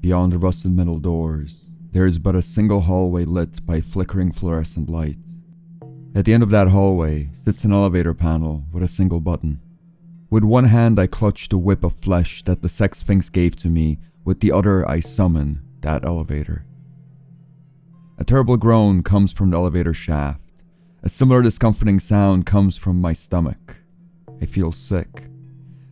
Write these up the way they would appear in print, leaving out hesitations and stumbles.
Beyond the rusted metal doors, there is but a single hallway lit by flickering fluorescent light. At the end of that hallway sits an elevator panel with a single button. With one hand I clutch the whip of flesh that the sex sphinx gave to me, with the other I summon that elevator. A terrible groan comes from the elevator shaft. A similar discomforting sound comes from my stomach. I feel sick.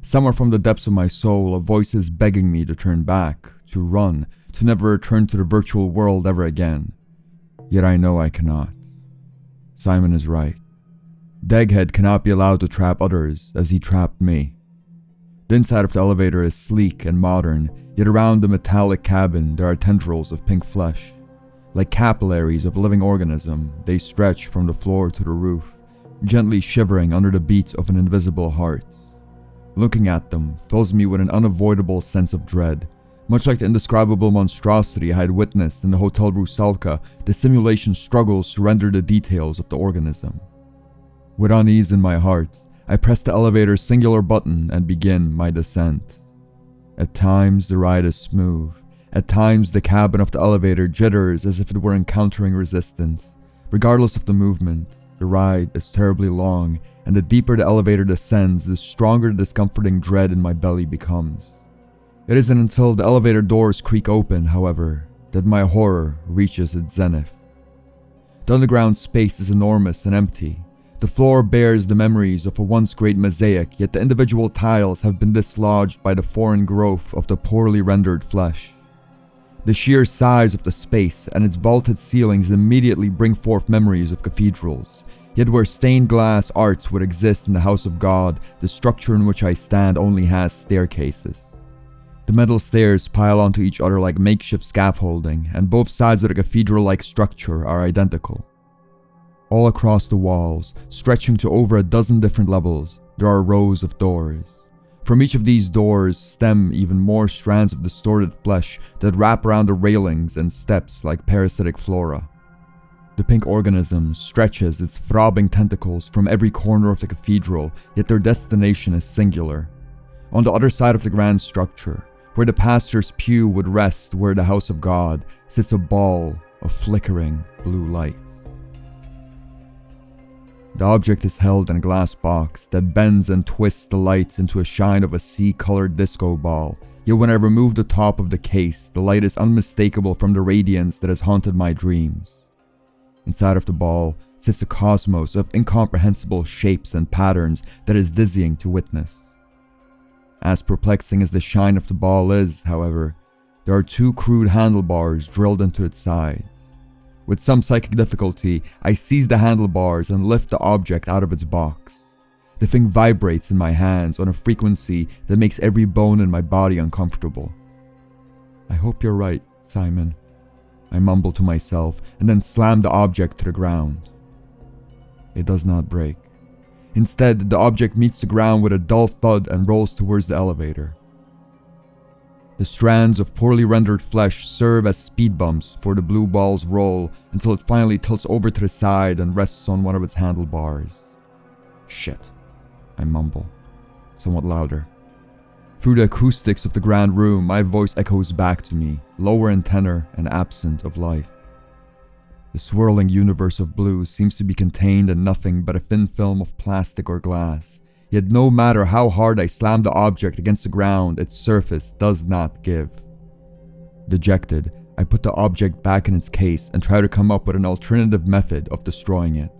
Somewhere from the depths of my soul, a voice is begging me to turn back, to run, to never return to the virtual world ever again. Yet I know I cannot. Simon is right. The Egghead cannot be allowed to trap others as he trapped me. The inside of the elevator is sleek and modern, yet around the metallic cabin there are tendrils of pink flesh. Like capillaries of a living organism, they stretch from the floor to the roof, gently shivering under the beat of an invisible heart. Looking at them fills me with an unavoidable sense of dread. Much like the indescribable monstrosity I had witnessed in the Hotel Rusalka, the simulation struggles to render the details of the organism. With unease in my heart, I press the elevator's singular button and begin my descent. At times the ride is smooth. At times the cabin of the elevator jitters as if it were encountering resistance. Regardless of the movement, the ride is terribly long, and the deeper the elevator descends, the stronger the discomforting dread in my belly becomes. It isn't until the elevator doors creak open, however, that my horror reaches its zenith. The underground space is enormous and empty. The floor bears the memories of a once great mosaic, yet the individual tiles have been dislodged by the foreign growth of the poorly rendered flesh. The sheer size of the space and its vaulted ceilings immediately bring forth memories of cathedrals, yet where stained glass arts would exist in the house of God, the structure in which I stand only has staircases. The metal stairs pile onto each other like makeshift scaffolding, and both sides of the cathedral-like structure are identical. All across the walls, stretching to over a dozen different levels, there are rows of doors. From each of these doors stem even more strands of distorted flesh that wrap around the railings and steps like parasitic flora. The pink organism stretches its throbbing tentacles from every corner of the cathedral, yet their destination is singular. On the other side of the grand structure, where the pastor's pew would rest where the house of God, sits a ball of flickering blue light. The object is held in a glass box that bends and twists the light into a shine of a sea-colored disco ball, yet when I remove the top of the case, the light is unmistakable from the radiance that has haunted my dreams. Inside of the ball sits a cosmos of incomprehensible shapes and patterns that is dizzying to witness. As perplexing as the shine of the ball is, however, there are two crude handlebars drilled into its sides. With some psychic difficulty, I seize the handlebars and lift the object out of its box. The thing vibrates in my hands on a frequency that makes every bone in my body uncomfortable. "I hope you're right, Simon," I mumble to myself and then slam the object to the ground. It does not break. Instead, the object meets the ground with a dull thud and rolls towards the elevator. The strands of poorly rendered flesh serve as speed bumps for the blue ball's roll until it finally tilts over to the side and rests on one of its handlebars. "Shit," I mumble, somewhat louder. Through the acoustics of the grand room, my voice echoes back to me, lower in tenor and absent of life. The swirling universe of blue seems to be contained in nothing but a thin film of plastic or glass, yet no matter how hard I slam the object against the ground, its surface does not give. Dejected, I put the object back in its case and try to come up with an alternative method of destroying it.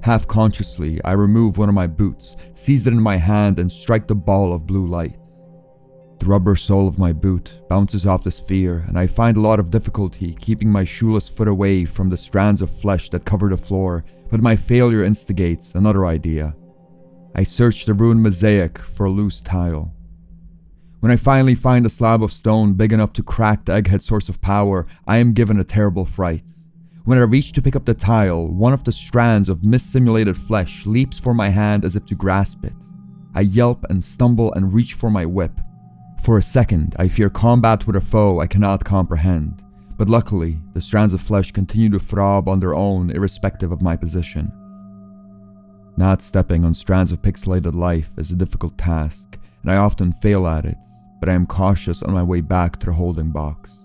Half-consciously, I remove one of my boots, seize it in my hand, and strike the ball of blue light. The rubber sole of my boot bounces off the sphere, and I find a lot of difficulty keeping my shoeless foot away from the strands of flesh that cover the floor, but my failure instigates another idea. I search the ruined mosaic for a loose tile. When I finally find a slab of stone big enough to crack the Egghead source of power, I am given a terrible fright. When I reach to pick up the tile, one of the strands of mis-simulated flesh leaps for my hand as if to grasp it. I yelp and stumble and reach for my whip. For a second, I fear combat with a foe I cannot comprehend, but luckily, the strands of flesh continue to throb on their own irrespective of my position. Not stepping on strands of pixelated life is a difficult task, and I often fail at it, but I am cautious on my way back to the holding box.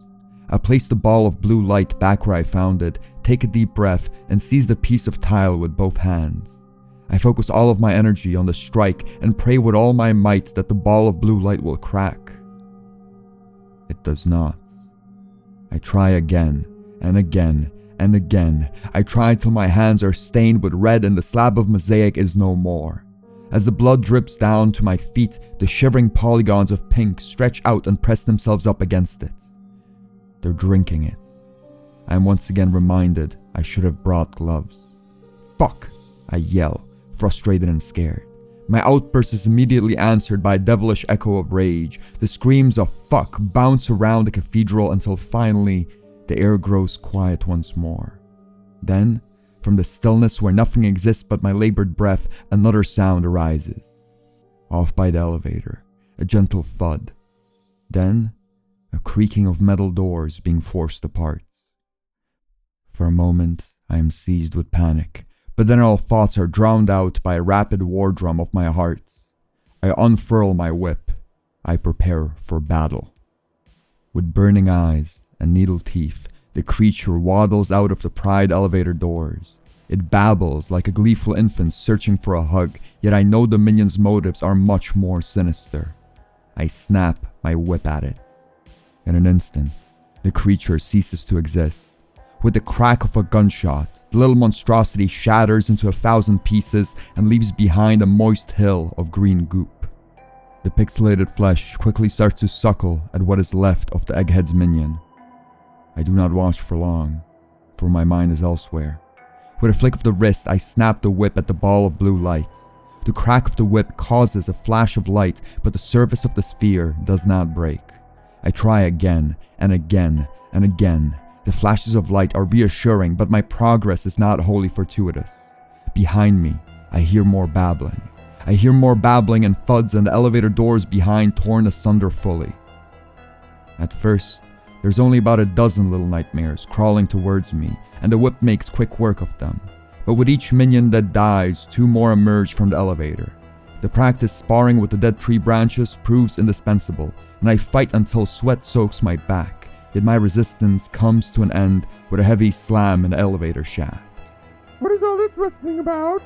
I place the ball of blue light back where I found it, take a deep breath, and seize the piece of tile with both hands. I focus all of my energy on the strike and pray with all my might that the ball of blue light will crack. It does not. I try again, and again, and again. I try till my hands are stained with red and the slab of mosaic is no more. As the blood drips down to my feet, the shivering polygons of pink stretch out and press themselves up against it. They're drinking it. I am once again reminded I should have brought gloves. Fuck! I yell, frustrated and scared. My outburst is immediately answered by a devilish echo of rage. The screams of fuck bounce around the cathedral until finally the air grows quiet once more. Then, from the stillness where nothing exists but my labored breath, another sound arises. Off by the elevator, a gentle thud. Then, a creaking of metal doors being forced apart. For a moment, I am seized with panic, but then all thoughts are drowned out by a rapid war drum of my heart. I unfurl my whip. I prepare for battle. With burning eyes and needle teeth, the creature waddles out of the pried elevator doors. It babbles like a gleeful infant searching for a hug, yet I know the minion's motives are much more sinister. I snap my whip at it. In an instant, the creature ceases to exist. With the crack of a gunshot, the little monstrosity shatters into 1,000 pieces and leaves behind a moist hill of green goop. The pixelated flesh quickly starts to suckle at what is left of the Egghead's minion. I do not watch for long, for my mind is elsewhere. With a flick of the wrist, I snap the whip at the ball of blue light. The crack of the whip causes a flash of light, but the surface of the sphere does not break. I try again, and again, and again. The flashes of light are reassuring, but my progress is not wholly fortuitous. Behind me, I hear more babbling. I hear more babbling and thuds and the elevator doors behind torn asunder fully. At first, there's only about a dozen little nightmares crawling towards me, and the whip makes quick work of them. But with each minion that dies, 2 more emerge from the elevator. The practice sparring with the dead tree branches proves indispensable, and I fight until sweat soaks my back. Yet my resistance comes to an end with a heavy slam in the elevator shaft. What is all this wrestling about?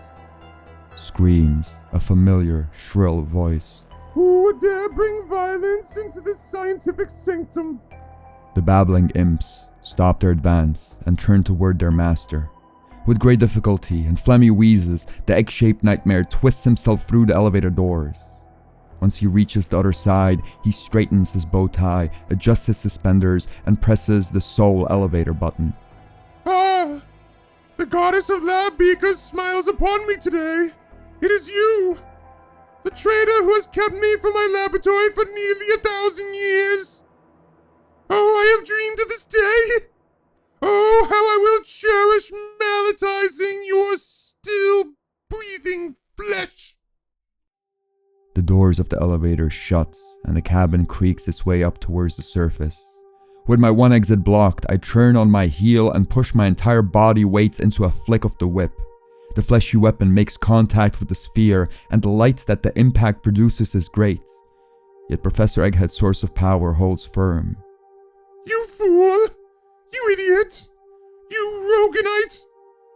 Screams a familiar, shrill voice. Who would dare bring violence into this scientific sanctum? The babbling imps stop their advance and turn toward their master. With great difficulty and phlegmy wheezes, the egg-shaped nightmare twists himself through the elevator doors. Once he reaches the other side, he straightens his bow tie, adjusts his suspenders, and presses the soul elevator button. Ah! The goddess of lab beakers smiles upon me today. It is you! The traitor who has kept me from my laboratory for nearly 1,000 years! Oh, I have dreamed of this day! Oh, how I will cherish malletizing your still breathing flesh! The doors of the elevator shut, and the cabin creaks its way up towards the surface. With my one exit blocked, I turn on my heel and push my entire body weight into a flick of the whip. The fleshy weapon makes contact with the sphere, and the light that the impact produces is great. Yet Professor Egghead's source of power holds firm. You fool! You idiot! You Roganite!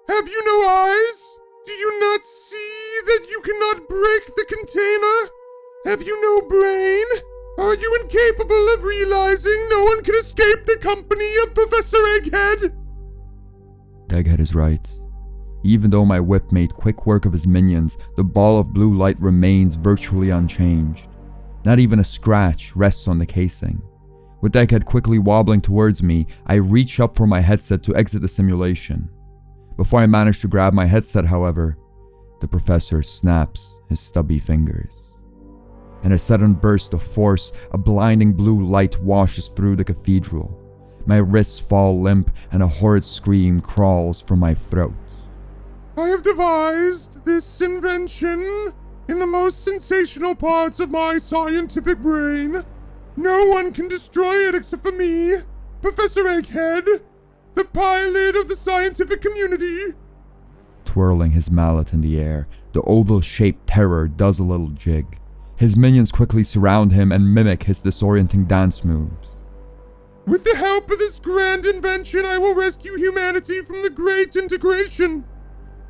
Have you no eyes? Do you not see that you cannot break the container? Have you no brain? Are you incapable of realizing no one can escape the company of Professor Egghead? Egghead is right. Even though my whip made quick work of his minions, the ball of blue light remains virtually unchanged. Not even a scratch rests on the casing. With Egghead quickly wobbling towards me, I reach up for my headset to exit the simulation. Before I manage to grab my headset, however, the professor snaps his stubby fingers. In a sudden burst of force, a blinding blue light washes through the cathedral. My wrists fall limp and a horrid scream crawls from my throat. I have devised this invention in the most sensational parts of my scientific brain. No one can destroy it except for me, Professor Egghead, the pilot of the scientific community. Twirling his mallet in the air, the oval-shaped terror does a little jig. His minions quickly surround him and mimic his disorienting dance moves. With the help of this grand invention, I will rescue humanity from the Great Integration.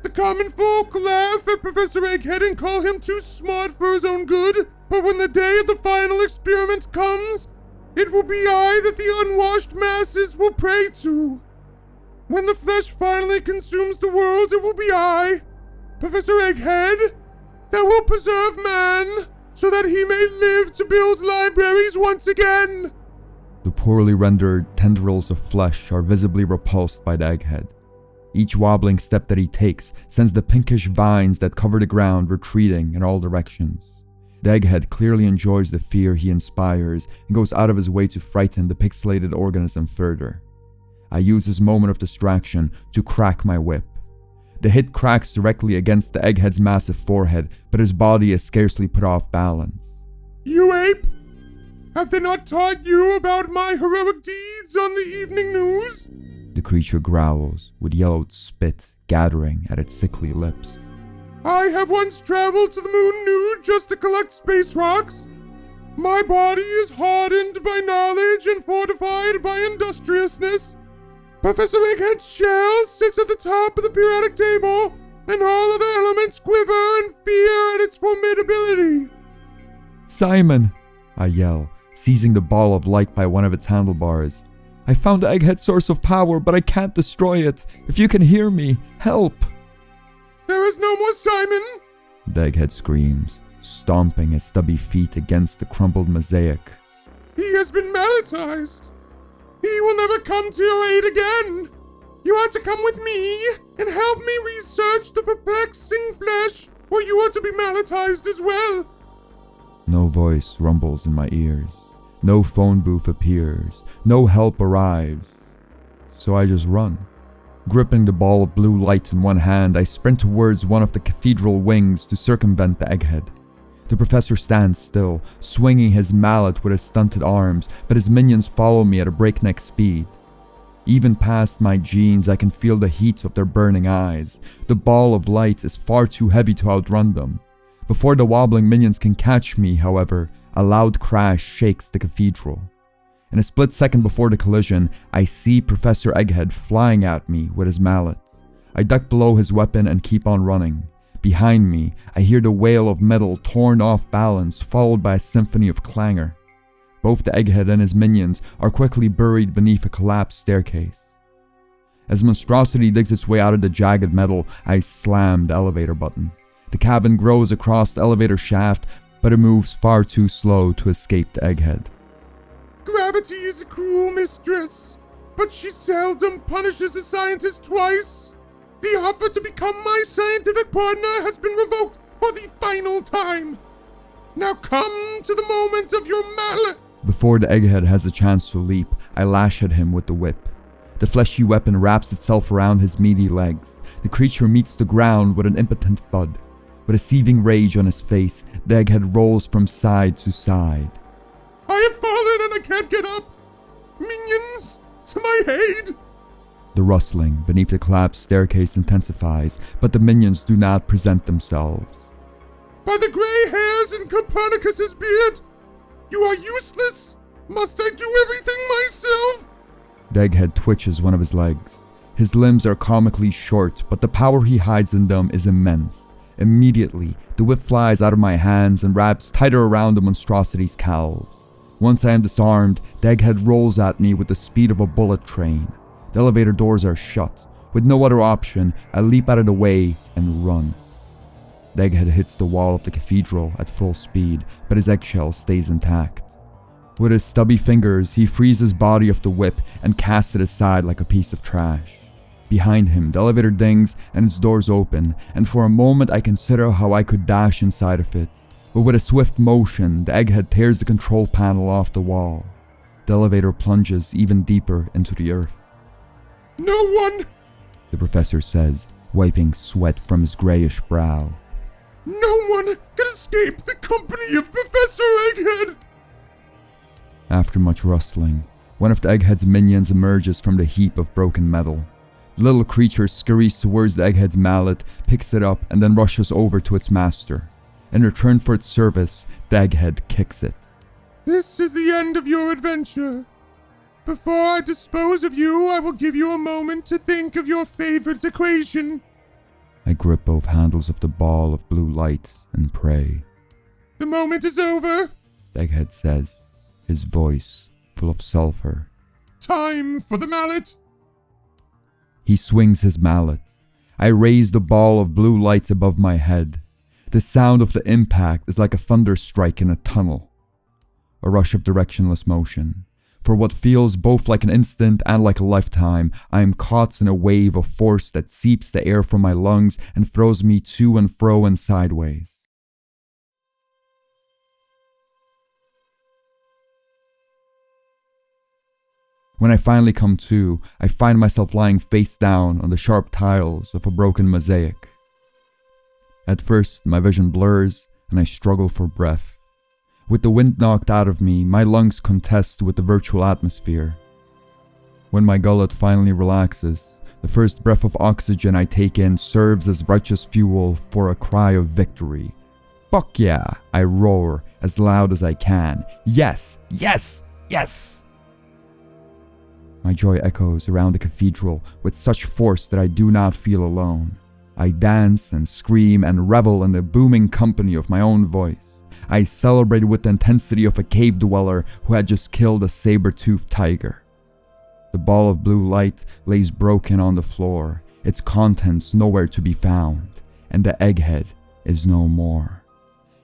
The common folk laugh at Professor Egghead and call him too smart for his own good, but when the day of the final experiment comes, it will be I that the unwashed masses will pray to. When the flesh finally consumes the world, it will be I, Professor Egghead, that will preserve man, so that he may live to build libraries once again. The poorly rendered tendrils of flesh are visibly repulsed by the Egghead. Each wobbling step that he takes sends the pinkish vines that cover the ground retreating in all directions. The Egghead clearly enjoys the fear he inspires and goes out of his way to frighten the pixelated organism further. I use this moment of distraction to crack my whip. The hit cracks directly against the Egghead's massive forehead, but his body is scarcely put off balance. You ape! Have they not taught you about my heroic deeds on the evening news? The creature growls, with yellowed spit gathering at its sickly lips. I have once traveled to the moon nude just to collect space rocks. My body is hardened by knowledge and fortified by industriousness. Professor Egghead's shell sits at the top of the periodic table, and all other elements quiver in fear at its formidability. Simon! I yell, seizing the ball of light by one of its handlebars. I found the Egghead's source of power, but I can't destroy it. If you can hear me, help! There is no more Simon! The Egghead screams, stomping his stubby feet against the crumbled mosaic. He has been malatized. He will never come to your aid again. You are to come with me and help me research the perplexing flesh, or you are to be malatized as well. No voice rumbles in my ears. No phone booth appears. No help arrives. So I just run. Gripping the ball of blue light in one hand, I sprint towards one of the cathedral wings to circumvent the Egghead. The professor stands still, swinging his mallet with his stunted arms, but his minions follow me at a breakneck speed. Even past my jeans, I can feel the heat of their burning eyes. The ball of light is far too heavy to outrun them. Before the wobbling minions can catch me, however, a loud crash shakes the cathedral. In a split second before the collision, I see Professor Egghead flying at me with his mallet. I duck below his weapon and keep on running. Behind me, I hear the wail of metal torn off balance, followed by a symphony of clangor. Both the Egghead and his minions are quickly buried beneath a collapsed staircase. As monstrosity digs its way out of the jagged metal, I slam the elevator button. The cabin grows across the elevator shaft, but it moves far too slow to escape the Egghead. Gravity is a cruel mistress, but she seldom punishes a scientist twice. The offer to become my scientific partner has been revoked for the final time. Now come to the moment of your mallet. Before the Egghead has a chance to leap, I lash at him with the whip. The fleshy weapon wraps itself around his meaty legs. The creature meets the ground with an impotent thud. With a seething rage on his face, the Egghead rolls from side to side. I have fallen and I can't get up. Minions, to my aid! The rustling beneath the collapsed staircase intensifies, but the minions do not present themselves. By the gray hairs in Copernicus's beard, you are useless. Must I do everything myself? The Egghead twitches one of his legs. His limbs are comically short, but the power he hides in them is immense. Immediately, the whip flies out of my hands and wraps tighter around the monstrosity's calves. Once I am disarmed, the Egghead rolls at me with the speed of a bullet train. The elevator doors are shut. With no other option, I leap out of the way and run. The Egghead hits the wall of the cathedral at full speed, but his eggshell stays intact. With his stubby fingers, he frees his body off the whip and casts it aside like a piece of trash. Behind him, the elevator dings and its doors open, and for a moment I consider how I could dash inside of it. But with a swift motion, the Egghead tears the control panel off the wall. The elevator plunges even deeper into the earth. No one, the professor says, wiping sweat from his grayish brow. No one can escape the company of Professor Egghead! After much rustling, one of the Egghead's minions emerges from the heap of broken metal. The little creature scurries towards the Egghead's mallet, picks it up, and then rushes over to its master. In return for its service, the Egghead kicks it. This is the end of your adventure. Before I dispose of you, I will give you a moment to think of your favorite equation. I grip both handles of the ball of blue light and pray. The moment is over. The Egghead says, his voice full of sulfur. Time for the mallet. He swings his mallet. I raise the ball of blue lights above my head. The sound of the impact is like a thunder strike in a tunnel. A rush of directionless motion. For what feels both like an instant and like a lifetime, I am caught in a wave of force that seeps the air from my lungs and throws me to and fro and sideways. When I finally come to, I find myself lying face down on the sharp tiles of a broken mosaic. At first, my vision blurs and I struggle for breath. With the wind knocked out of me, my lungs contest with the virtual atmosphere. When my gullet finally relaxes, the first breath of oxygen I take in serves as righteous fuel for a cry of victory. Fuck yeah, I roar as loud as I can. Yes, yes, yes! My joy echoes around the cathedral with such force that I do not feel alone. I dance and scream and revel in the booming company of my own voice. I celebrated with the intensity of a cave dweller who had just killed a saber-toothed tiger. The ball of blue light lays broken on the floor, its contents nowhere to be found, and the Egghead is no more.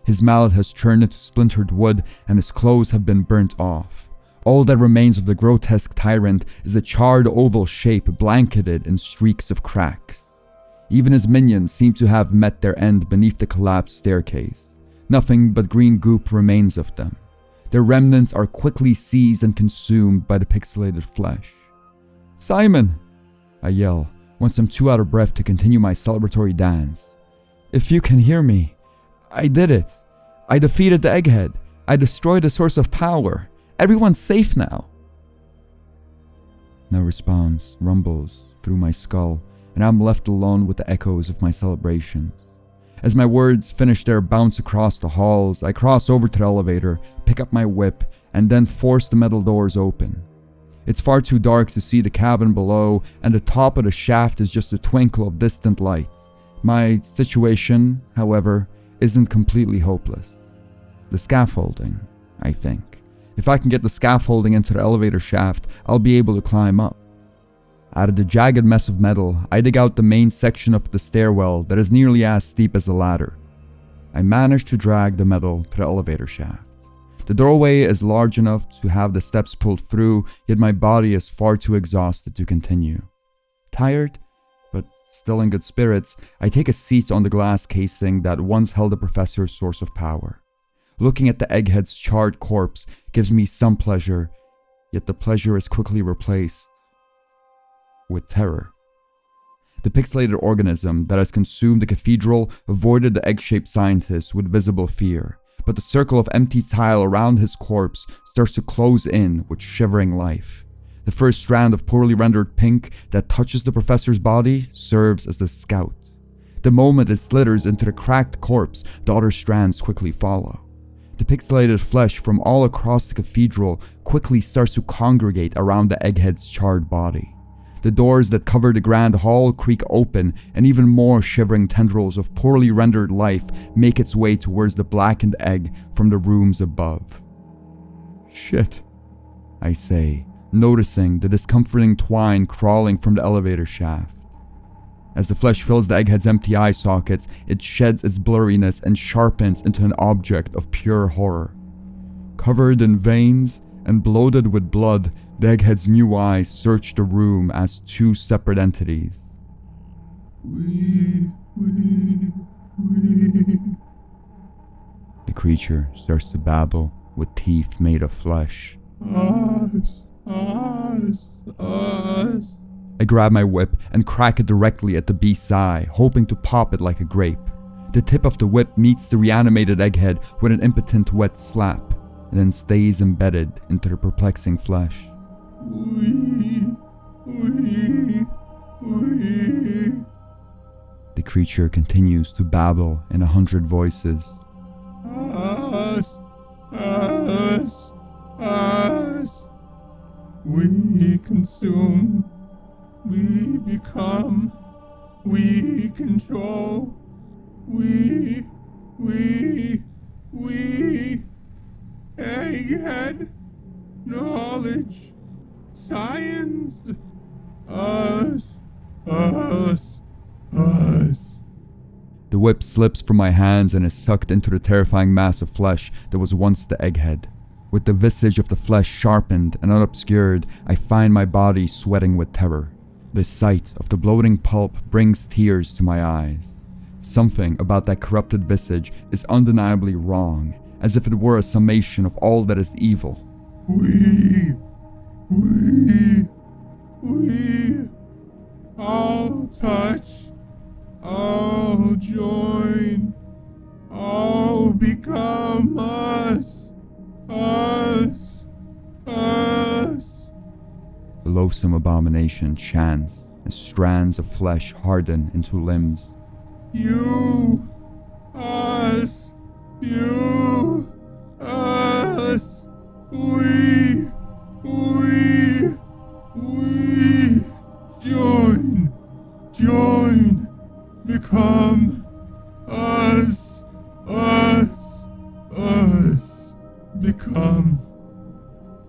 His mallet has turned into splintered wood and his clothes have been burnt off. All that remains of the grotesque tyrant is a charred oval shape blanketed in streaks of cracks. Even his minions seem to have met their end beneath the collapsed staircase. Nothing but green goop remains of them. Their remnants are quickly seized and consumed by the pixelated flesh. Simon! I yell, once I'm too out of breath to continue my celebratory dance. If you can hear me, I did it. I defeated the Egghead. I destroyed the source of power. Everyone's safe now. No response rumbles through my skull, and I'm left alone with the echoes of my celebrations. As my words finish their bounce across the halls, I cross over to the elevator, pick up my whip, and then force the metal doors open. It's far too dark to see the cabin below, and the top of the shaft is just a twinkle of distant light. My situation, however, isn't completely hopeless. The scaffolding, I think. If I can get the scaffolding into the elevator shaft, I'll be able to climb up. Out of the jagged mess of metal, I dig out the main section of the stairwell that is nearly as steep as a ladder. I manage to drag the metal to the elevator shaft. The doorway is large enough to have the steps pulled through, yet my body is far too exhausted to continue. Tired, but still in good spirits, I take a seat on the glass casing that once held the professor's source of power. Looking at the Egghead's charred corpse gives me some pleasure, yet the pleasure is quickly replaced with terror. The pixelated organism that has consumed the cathedral avoided the egg-shaped scientist with visible fear, but the circle of empty tile around his corpse starts to close in with shivering life. The first strand of poorly rendered pink that touches the professor's body serves as the scout. The moment it slithers into the cracked corpse, the other strands quickly follow. The pixelated flesh from all across the cathedral quickly starts to congregate around the Egghead's charred body. The doors that cover the grand hall creak open, and even more shivering tendrils of poorly rendered life make its way towards the blackened egg from the rooms above. Shit, I say, noticing the discomforting twine crawling from the elevator shaft. As the flesh fills the Egghead's empty eye sockets, it sheds its blurriness and sharpens into an object of pure horror. Covered in veins and bloated with blood, the Egghead's new eyes search the room as two separate entities. We. The creature starts to babble with teeth made of flesh. Us. I grab my whip and crack it directly at the beast's eye, hoping to pop it like a grape. The tip of the whip meets the reanimated Egghead with an impotent wet slap, and then stays embedded into the perplexing flesh. The creature continues to babble in 100 voices. Us. Us. Us. We consume. We become. We control. We. Egghead. Knowledge. Science. Us. Us. Us. The whip slips from my hands and is sucked into the terrifying mass of flesh that was once the Egghead. With the visage of the flesh sharpened and unobscured, I find my body sweating with terror. The sight of the bloating pulp brings tears to my eyes. Something about that corrupted visage is undeniably wrong, as if it were a summation of all that is evil. We all touch, all join, all become us. The loathsome abomination chants as strands of flesh harden into limbs. You, us, we, join, become us, become.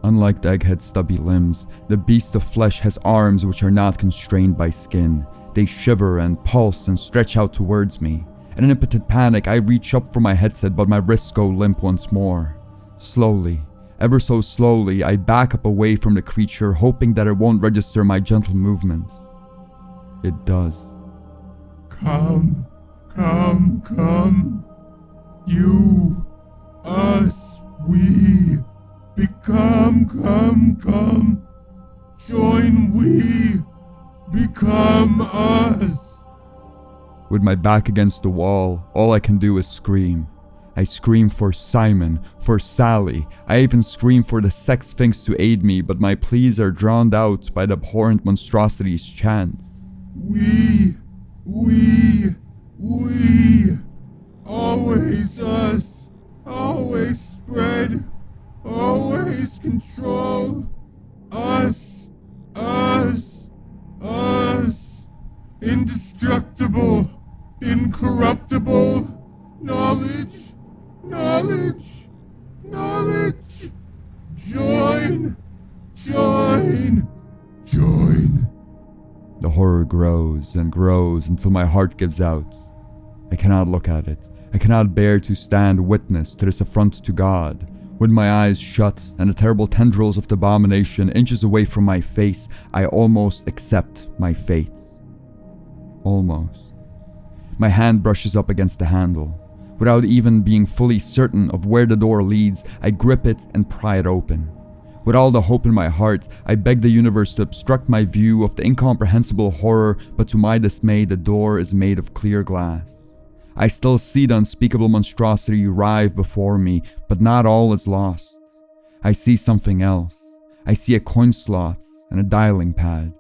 Unlike the Egghead's stubby limbs, the beast of flesh has arms which are not constrained by skin. They shiver and pulse and stretch out towards me. In an impotent panic, I reach up for my headset, but my wrists go limp once more. Slowly, ever so slowly, I back up away from the creature, hoping that it won't register my gentle movements. It does. Come. You, us, we, become, come. Join we, become us. With my back against the wall, all I can do is scream. I scream for Simon, for Sally. I even scream for the sex sphinx to aid me, but my pleas are drowned out by the abhorrent monstrosity's chants. We, always us, always spread, always control, us, indestructible, incorruptible, knowledge, join. The horror grows and grows until my heart gives out. I cannot look at it. I cannot bear to stand witness to this affront to God. With my eyes shut and the terrible tendrils of the abomination inches away from my face, I almost accept my fate. Almost. My hand brushes up against the handle. Without even being fully certain of where the door leads, I grip it and pry it open. With all the hope in my heart, I beg the universe to obstruct my view of the incomprehensible horror, but to my dismay, the door is made of clear glass. I still see the unspeakable monstrosity writhe before me, but not all is lost. I see something else. I see a coin slot and a dialing pad.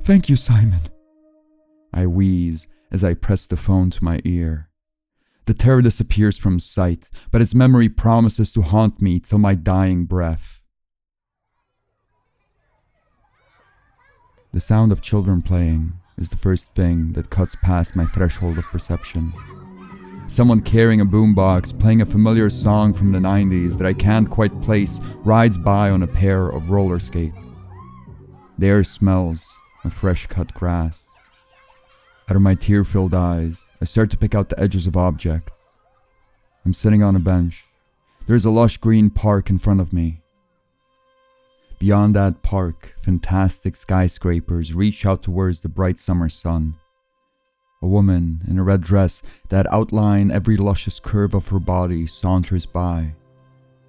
"Thank you, Simon," I wheeze as I press the phone to my ear. The terror disappears from sight, but its memory promises to haunt me till my dying breath. The sound of children playing is the first thing that cuts past my threshold of perception. Someone carrying a boombox, playing a familiar song from the 90s that I can't quite place, rides by on a pair of roller skates. The air smells of fresh-cut grass. Out of my tear-filled eyes, I start to pick out the edges of objects. I'm sitting on a bench. There is a lush green park in front of me. Beyond that park, fantastic skyscrapers reach out towards the bright summer sun. A woman in a red dress that outline every luscious curve of her body saunters by.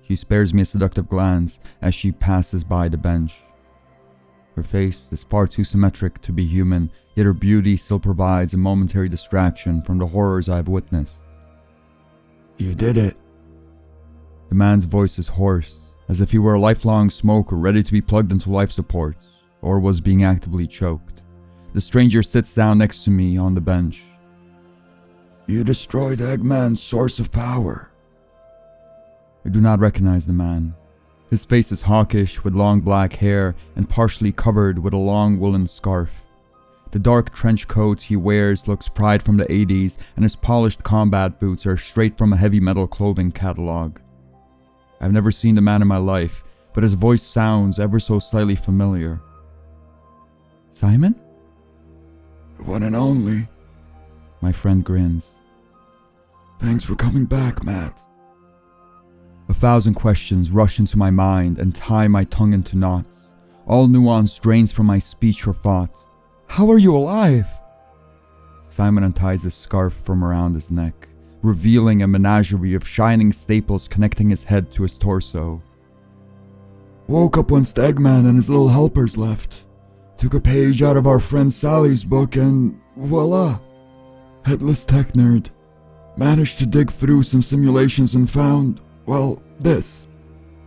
She spares me a seductive glance as she passes by the bench. Her face is far too symmetric to be human, yet her beauty still provides a momentary distraction from the horrors I have witnessed. "You did it." The man's voice is hoarse, as if he were a lifelong smoker ready to be plugged into life support, or was being actively choked. The stranger sits down next to me on the bench. "You destroyed Eggman's source of power. I do not recognize the man. His face is hawkish, with long black hair and partially covered with a long woolen scarf. The dark trench coat he wears looks pried from the 80s, and his polished combat boots are straight from a heavy metal clothing catalog. I've never seen the man in my life, but his voice sounds ever so slightly familiar. Simon? One and only. My friend grins. Thanks for coming back, Matt. 1,000 questions rush into my mind and tie my tongue into knots. All nuance drains from my speech or thought. How are you alive? Simon unties his scarf from around his neck, revealing a menagerie of shining staples connecting his head to his torso. Woke up once the Eggman and his little helpers left. Took a page out of our friend Sally's book and voila! Headless tech nerd. Managed to dig through some simulations and found, well, this.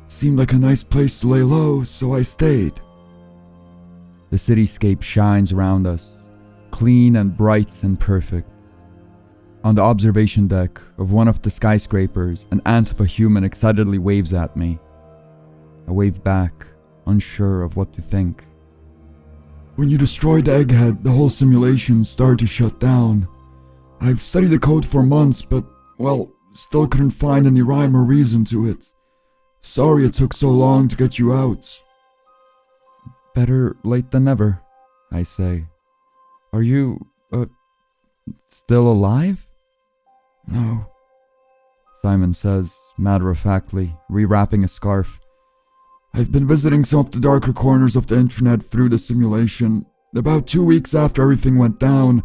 Seemed like a nice place to lay low, so I stayed. The cityscape shines around us, clean and bright and perfect. On the observation deck of one of the skyscrapers, an ant of a human excitedly waves at me. I wave back, unsure of what to think. When you destroyed the Egghead, the whole simulation started to shut down. I've studied the code for months, but, well, still couldn't find any rhyme or reason to it. Sorry it took so long to get you out. Better late than never, I say. Are you, still alive? No. Simon says, matter-of-factly, rewrapping a scarf. I've been visiting some of the darker corners of the internet through the simulation. About 2 weeks after everything went down,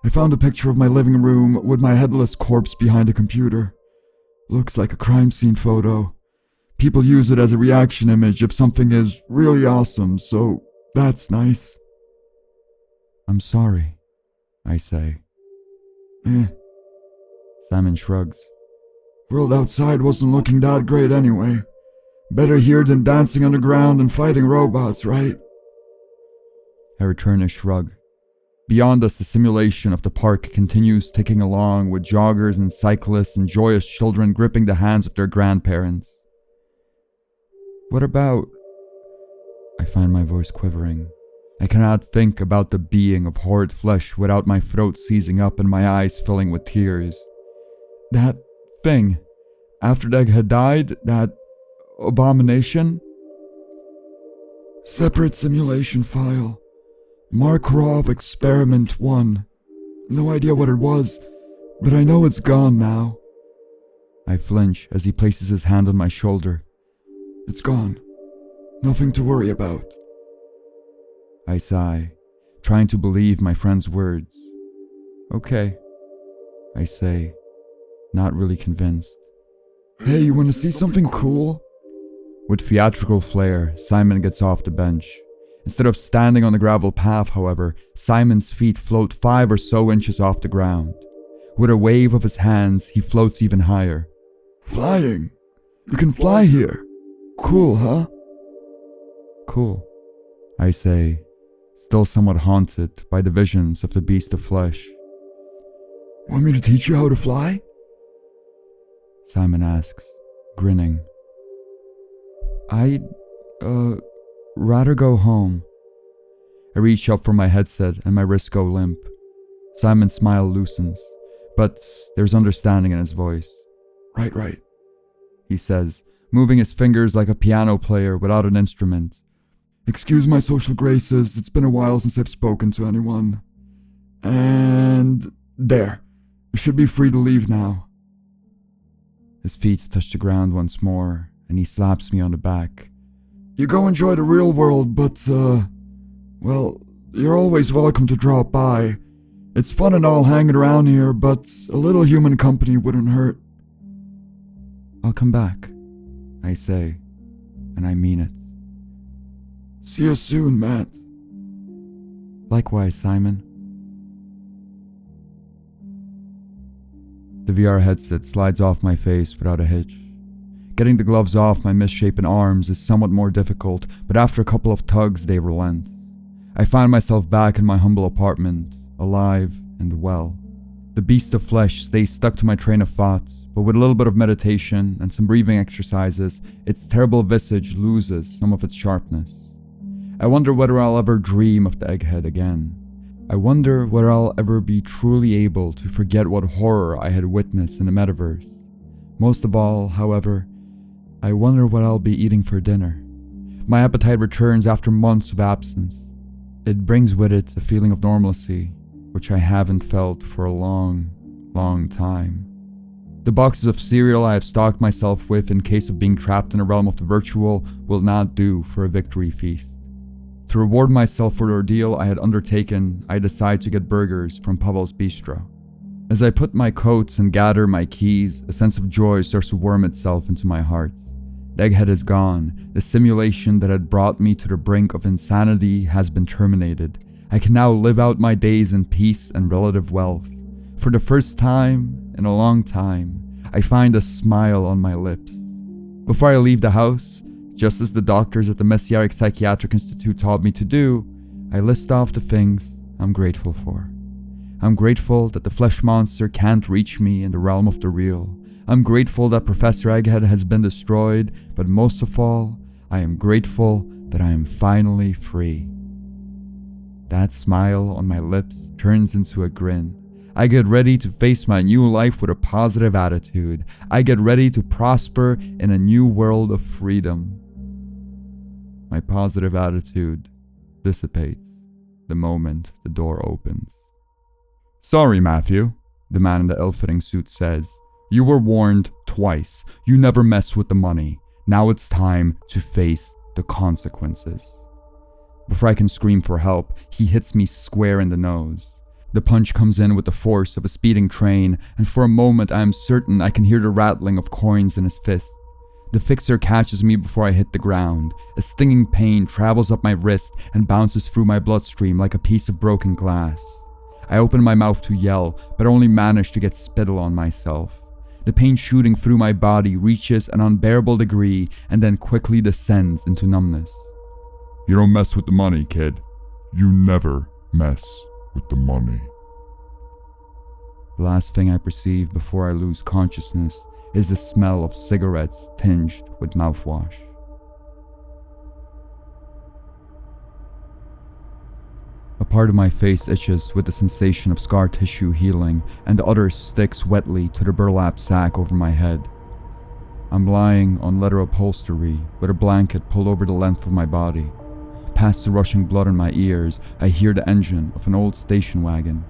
I found a picture of my living room with my headless corpse behind a computer. Looks like a crime scene photo. People use it as a reaction image if something is really awesome, so that's nice. I'm sorry, I say. Simon shrugs. World outside wasn't looking that great anyway. Better here than dancing underground and fighting robots, right? I return a shrug. Beyond us, the simulation of the park continues ticking along with joggers and cyclists and joyous children gripping the hands of their grandparents. What about... I find my voice quivering. I cannot think about the being of horrid flesh without my throat seizing up and my eyes filling with tears. That thing. After the Egghead died, that abomination? Separate simulation file. Markov Experiment 1. No idea what it was, but I know it's gone now. I flinch as he places his hand on my shoulder. It's gone. Nothing to worry about. I sigh, trying to believe my friend's words. Okay, I say, not really convinced. Hey, you wanna see something cool? With theatrical flair, Simon gets off the bench. Instead of standing on the gravel path, however, Simon's feet float 5 or so inches off the ground. With a wave of his hands, he floats even higher. Flying! You can fly here! Cool, huh? Cool, I say, still somewhat haunted by the visions of the beast of flesh. Want me to teach you how to fly? Simon asks, grinning. I'd, rather go home. I reach up for my headset and my wrists go limp. Simon's smile loosens, but there's understanding in his voice. Right, he says, moving his fingers like a piano player without an instrument. Excuse my social graces, it's been a while since I've spoken to anyone. And there. You should be free to leave now. His feet touch the ground once more, and he slaps me on the back. You go enjoy the real world, but, well, you're always welcome to drop by. It's fun and all hanging around here, but a little human company wouldn't hurt. I'll come back, I say, and I mean it. See you soon, Matt. Likewise, Simon. The VR headset slides off my face without a hitch. Getting the gloves off my misshapen arms is somewhat more difficult, but after a couple of tugs, they relent. I find myself back in my humble apartment, alive and well. The beast of flesh stays stuck to my train of thought, but with a little bit of meditation and some breathing exercises, its terrible visage loses some of its sharpness. I wonder whether I'll ever dream of the Egghead again. I wonder whether I'll ever be truly able to forget what horror I had witnessed in the Metaverse. Most of all, however, I wonder what I'll be eating for dinner. My appetite returns after months of absence. It brings with it a feeling of normalcy, which I haven't felt for a long time. The boxes of cereal I have stocked myself with in case of being trapped in a realm of the virtual will not do for a victory feast. To reward myself for the ordeal I had undertaken, I decide to get burgers from Pavel's Bistro. As I put my coats and gather my keys, a sense of joy starts to worm itself into my heart. The Egghead is gone. The simulation that had brought me to the brink of insanity has been terminated. I can now live out my days in peace and relative wealth. For the first time in a long time, I find a smile on my lips. Before I leave the house, just as the doctors at the Messianic Psychiatric Institute taught me to do, I list off the things I'm grateful for. I'm grateful that the flesh monster can't reach me in the realm of the real. I'm grateful that Professor Egghead has been destroyed, but most of all, I am grateful that I am finally free. That smile on my lips turns into a grin. I get ready to face my new life with a positive attitude. I get ready to prosper in a new world of freedom. My positive attitude dissipates the moment the door opens. "Sorry, Matthew," the man in the ill-fitting suit says. "You were warned twice. You never mess with the money. Now it's time to face the consequences." Before I can scream for help, he hits me square in the nose. The punch comes in with the force of a speeding train, and for a moment I am certain I can hear the rattling of coins in his fist. The fixer catches me before I hit the ground. A stinging pain travels up my wrist and bounces through my bloodstream like a piece of broken glass. I open my mouth to yell, but only manage to get spittle on myself. The pain shooting through my body reaches an unbearable degree and then quickly descends into numbness. "You don't mess with the money, kid. You never mess with the money." The last thing I perceive before I lose consciousness is the smell of cigarettes tinged with mouthwash. A part of my face itches with the sensation of scar tissue healing, and the other sticks wetly to the burlap sack over my head. I'm lying on leather upholstery with a blanket pulled over the length of my body. Past the rushing blood in my ears, I hear the engine of an old station wagon.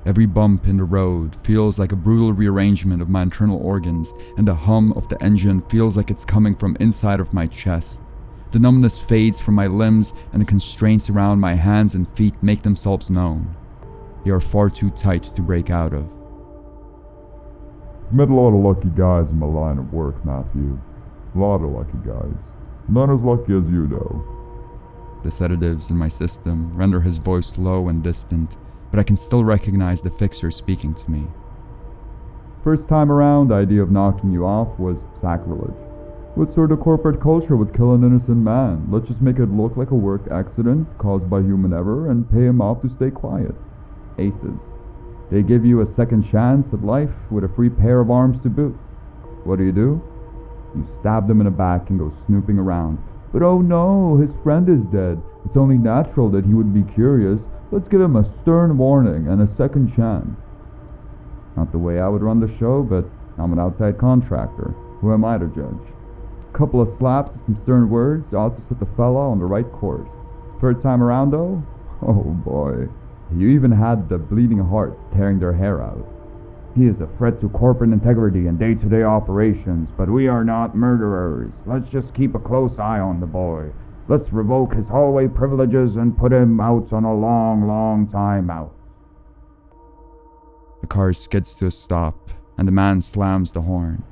Every bump in the road feels like a brutal rearrangement of my internal organs, and the hum of the engine feels like it's coming from inside of my chest. The numbness fades from my limbs, and the constraints around my hands and feet make themselves known. They are far too tight to break out of. I've met a lot of lucky guys in my line of work, Matthew. A lot of lucky guys. Not as lucky as you, though. The sedatives in my system render his voice low and distant, but I can still recognize the fixer speaking to me. "First time around, the idea of knocking you off was sacrilege. What sort of corporate culture would kill an innocent man? Let's just make it look like a work accident caused by human error and pay him off to stay quiet. Aces. They give you a second chance at life with a free pair of arms to boot. What do? You stab them in the back and go snooping around. But oh no, his friend is dead. It's only natural that he would be curious. Let's give him a stern warning and a second chance." Not the way I would run the show, but I'm an outside contractor. Who am I to judge? A couple of slaps and some stern words ought to set the fella on the right course. Third time around though? Oh boy. You even had the bleeding hearts tearing their hair out. "He is a threat to corporate integrity and day-to-day operations, but we are not murderers. Let's just keep a close eye on the boy. Let's revoke his hallway privileges and put him out on a long time out." The car skids to a stop, and the man slams the horn.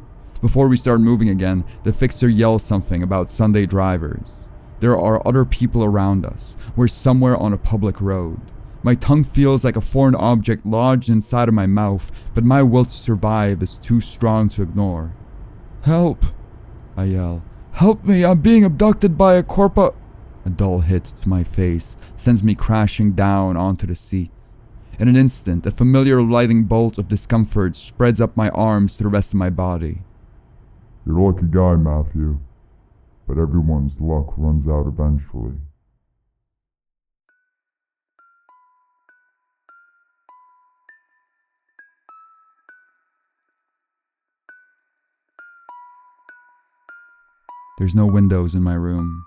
Before we start moving again, the fixer yells something about Sunday drivers. There are other people around us. We're somewhere on a public road. My tongue feels like a foreign object lodged inside of my mouth, but my will to survive is too strong to ignore. "Help!" I yell. "Help me! I'm being abducted by a corpo—" A dull hit to my face sends me crashing down onto the seat. In an instant, a familiar lightning bolt of discomfort spreads up my arms to the rest of my body. You're a lucky guy, Matthew. But everyone's luck runs out eventually. There's no windows in my room.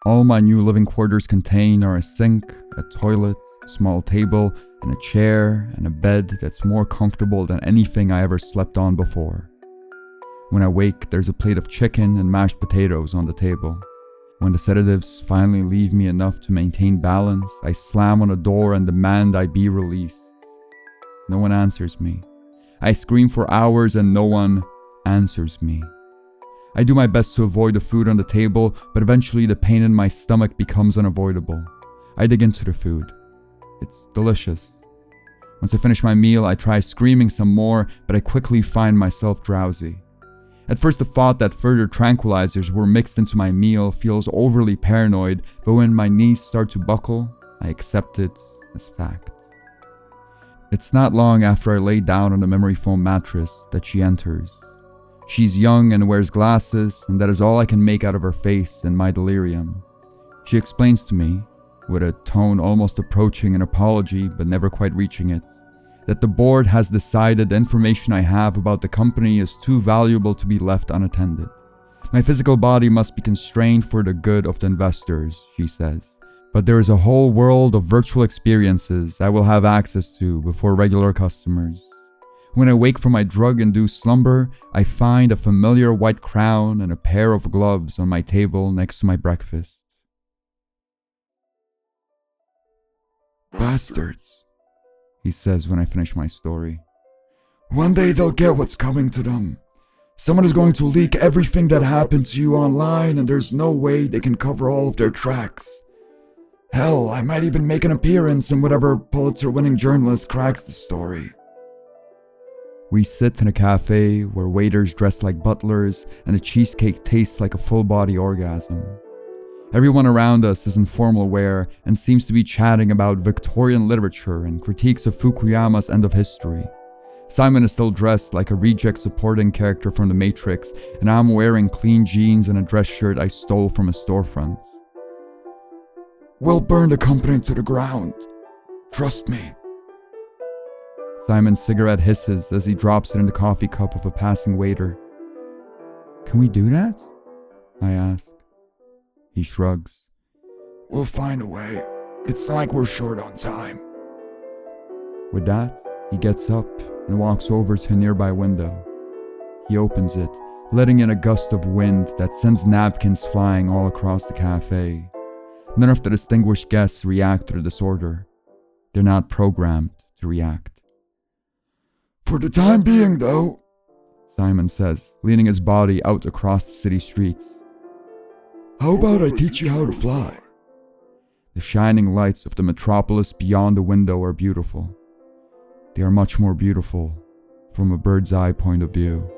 All my new living quarters contain are a sink, a toilet, a small table, and a chair, and a bed that's more comfortable than anything I ever slept on before. When I wake, there's a plate of chicken and mashed potatoes on the table. When the sedatives finally leave me enough to maintain balance, I slam on the door and demand I be released. No one answers me. I scream for hours and no one answers me. I do my best to avoid the food on the table, but eventually the pain in my stomach becomes unavoidable. I dig into the food. It's delicious. Once I finish my meal, I try screaming some more, but I quickly find myself drowsy. At first, the thought that further tranquilizers were mixed into my meal feels overly paranoid, but when my knees start to buckle, I accept it as fact. It's not long after I lay down on the memory foam mattress that she enters. She's young and wears glasses, and that is all I can make out of her face in my delirium. She explains to me, with a tone almost approaching an apology but never quite reaching it, that the board has decided the information I have about the company is too valuable to be left unattended. My physical body must be constrained for the good of the investors, she says, but there is a whole world of virtual experiences I will have access to before regular customers. When I wake from my drug-induced slumber, I find a familiar white crown and a pair of gloves on my table next to my breakfast. Bastards, he says when I finish my story. One day they'll get what's coming to them. Someone is going to leak everything that happened to you online, and there's no way they can cover all of their tracks. Hell, I might even make an appearance in whatever Pulitzer-winning journalist cracks the story. We sit in a cafe where waiters dress like butlers and a cheesecake tastes like a full-body orgasm. Everyone around us is in formal wear and seems to be chatting about Victorian literature and critiques of Fukuyama's End of History. Simon is still dressed like a reject supporting character from The Matrix, and I'm wearing clean jeans and a dress shirt I stole from a storefront. We'll burn the company to the ground. Trust me. Simon's cigarette hisses as he drops it in the coffee cup of a passing waiter. Can we do that? I ask. He shrugs. We'll find a way. It's not like we're short on time. With that, he gets up and walks over to a nearby window. He opens it, letting in a gust of wind that sends napkins flying all across the cafe. None of the distinguished guests react to the disorder. They're not programmed to react. For the time being, though, Simon says, leaning his body out across the city streets. How about I teach you how to fly? The shining lights of the metropolis beyond the window are beautiful. They are much more beautiful from a bird's eye point of view.